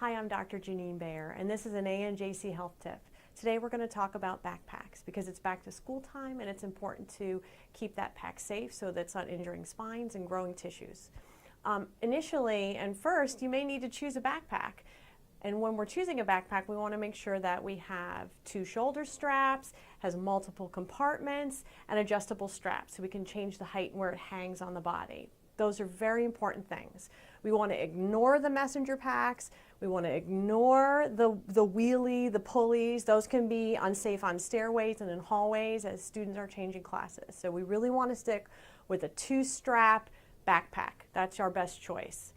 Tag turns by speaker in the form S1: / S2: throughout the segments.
S1: Hi, I'm Dr. Janine Bayer, and this is an ANJC health tip. Today we're going to talk about backpacks because it's back to school time and it's important to keep that pack safe so that it's not injuring spines and growing tissues. Initially and first, you may need to choose a backpack. And when we're choosing a backpack, we want to make sure that we have 2 shoulder straps, has multiple compartments, and adjustable straps so we can change the height and where it hangs on the body. Those are very important things. We want to ignore the messenger packs. We want to ignore the wheelie, the pulleys. Those can be unsafe on stairways and in hallways as students are changing classes. So we really want to stick with a 2-strap backpack. That's our best choice.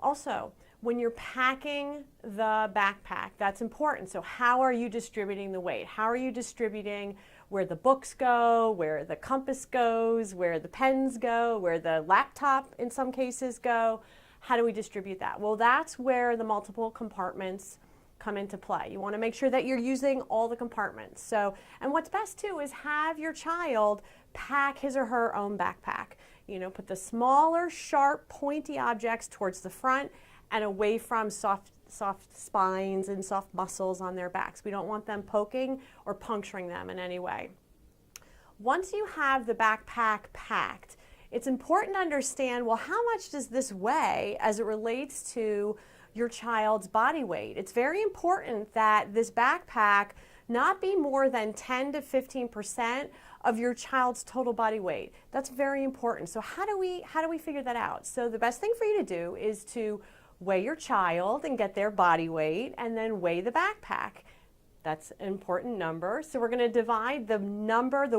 S1: Also, when you're packing the backpack, that's important. So how are you distributing the weight? How are you distributing where the books go, where the compass goes, where the pens go, where the laptop in some cases go? How do we distribute that? Well, that's where the multiple compartments come into play. You want to make sure that you're using all the compartments. So, and what's best too is have your child pack his or her own backpack. You know, put the smaller, sharp, pointy objects towards the front and away from soft spines and soft muscles on their backs. We don't want them poking or puncturing them in any way. Once you have the backpack packed, it's important to understand, well, how much does this weigh as it relates to your child's body weight? It's very important that this backpack not be more than 10 to 15% of your child's total body weight. That's very important. So how do we figure that out? So the best thing for you to do is to weigh your child and get their body weight, and then weigh the backpack. That's an important number. So we're going to divide the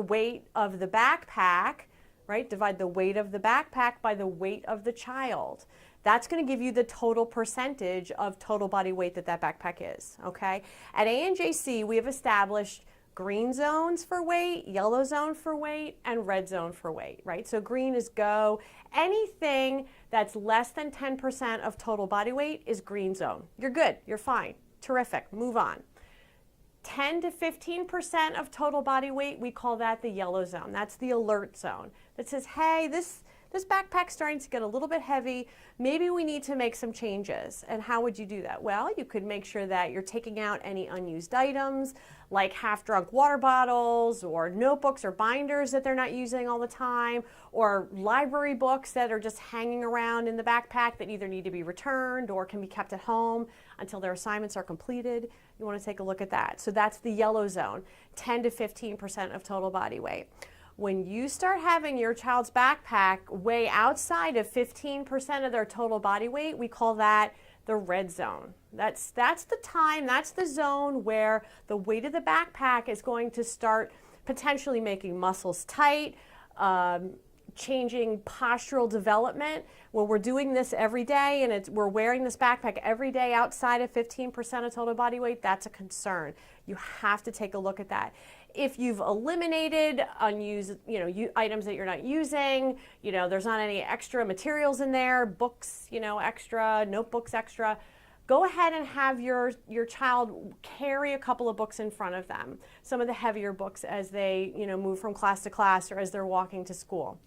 S1: weight of the backpack, right? Divide the weight of the backpack by the weight of the child. That's going to give you the total percentage of total body weight that backpack is, okay? At ANJC, we have established green zones for weight, yellow zone for weight, and red zone for weight, right? So green is go. Anything that's less than 10% of total body weight is green zone. You're good, you're fine, terrific, move on. 10 to 15% of total body weight, we call that the yellow zone. That's the alert zone. That says, hey, this backpack's starting to get a little bit heavy. Maybe we need to make some changes. And how would you do that? Well, you could make sure that you're taking out any unused items like half-drunk water bottles or notebooks or binders that they're not using all the time, or library books that are just hanging around in the backpack that either need to be returned or can be kept at home until their assignments are completed. You want to take a look at that. So that's the yellow zone, 10 to 15% of total body weight. When you start having your child's backpack weigh outside of 15% of their total body weight, we call that the red zone. That's the time, that's the zone where the weight of the backpack is going to start potentially making muscles tight, changing postural development. When we're doing this every day and we're wearing this backpack every day outside of 15% of total body weight, that's a concern. You have to take a look at that. If you've eliminated unused, items that you're not using, there's not any extra materials in there, books, extra, notebooks extra, go ahead and have your child carry a couple of books in front of them. Some of the heavier books as they, move from class to class or as they're walking to school,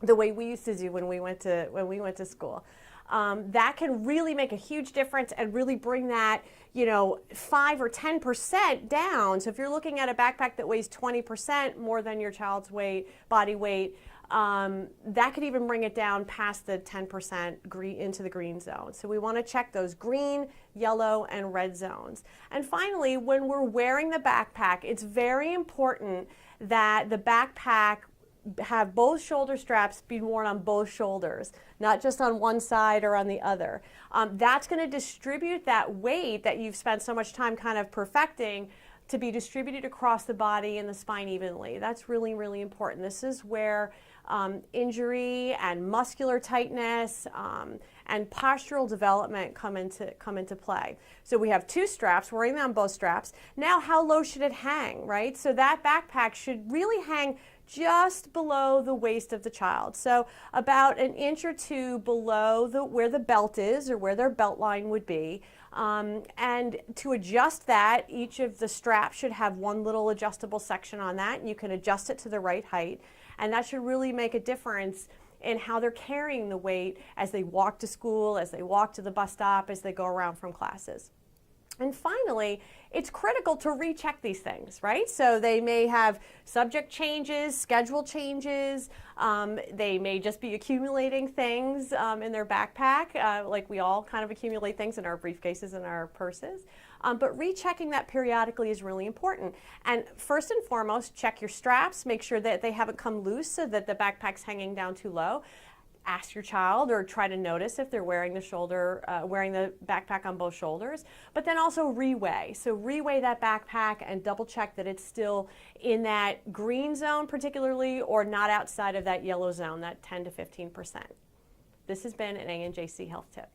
S1: the way we used to do when we went to school. That can really make a huge difference and really bring that, 5 or 10% down. So if you're looking at a backpack that weighs 20% more than your child's body weight, that could even bring it down past the 10% into the green zone. So we want to check those green, yellow, and red zones. And finally, when we're wearing the backpack, it's very important that the backpack have both shoulder straps be worn on both shoulders, not just on one side or on the other. That's going to distribute that weight that you've spent so much time kind of perfecting to be distributed across the body and the spine evenly. That's really, really important. This is where injury and muscular tightness and postural development come into play. So we have 2 straps, wearing them on both straps. Now how low should it hang, right? So that backpack should really hang just below the waist of the child. So about an inch or 2 below where the belt is or where their belt line would be. And to adjust that, each of the straps should have one little adjustable section on that, and you can adjust it to the right height. And that should really make a difference in how they're carrying the weight as they walk to school, as they walk to the bus stop, as they go around from classes. And finally, it's critical to recheck these things, right? So they may have subject changes, schedule changes. They may just be accumulating things in their backpack, like we all kind of accumulate things in our briefcases and our purses. But rechecking that periodically is really important. And first and foremost, check your straps. Make sure that they haven't come loose so that the backpack's hanging down too low. Ask your child or try to notice if they're wearing the backpack on both shoulders, but then also reweigh. So reweigh that backpack and double check that it's still in that green zone particularly, or not outside of that yellow zone, that 10 to 15%. This has been an ANJC Health Tip.